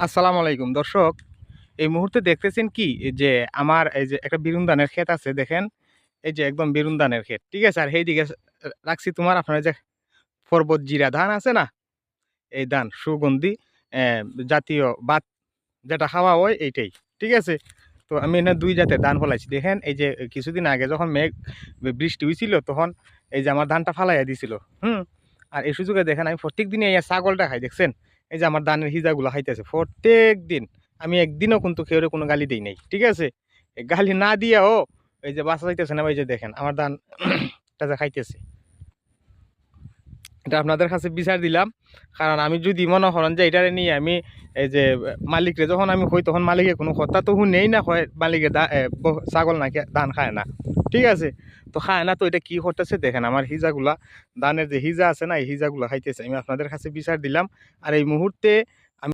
আসসালামু আলাইকুম দর্শক। এই মুহূর্তে দেখতেছেন কি যে আমার এই যে একটা বেগুন ধানের ক্ষেত আছে দেখেন। এই যে একদম বেগুন ধানের ক্ষেত। ঠিক আছে? আর এইদিকে রাখছি তোমার আপনার যে পর্বত জিরা ধান আছে না? এই ধান সুগন্ধি অ্যা জাতীয় বাত যেটা খাওয়া হয় এইটাই। ঠিক আছে? তো আমি এখানে ২ জাতের ধান ফলাইছি। দেখেন এই যে কিছুদিন আগে যখন বৃষ্টি হইছিল তখন এই যে আমার ধানটা ফালাইয়া দিছিল। হুম? আর এই সুযোগে দেখেন আমি প্রত্যেকদিনই এই ছাগলটা খাই দেখছেন? এই যে আমার ধানের হিজাগুলা খাইতেছে প্রত্যেকদিন। আমি একদিনও কিন্তু কাউরে কোনো গালি দেই নাই। ঠিক আছে? এই গালি না দিয়াও এই যে বাঁচা যাইতেছে না এই যে দেখেন আমার ধান টা যে খাইতেছে। এটা আপনাদের কাছে বিচার দিলাম। কারণ আমি যদি মনে করেন যে এটারে নিয়ে আমি এই যে মালিকরে যখন আমি কই তখন মালিকে কোনো কথা তো শুনেই না, কয় মালিকে ছাগল নাকি ধান খায় না। ঠিক আছে? তো খায় না তো এটা কি করতেছে দেখেন আমার হিজাগুলা ধানের যে হিজা আছে না এই হিজাগুলা খাইতেছে। আমি আপনাদের কাছে বিচার দিলাম। আর এই মুহূর্তে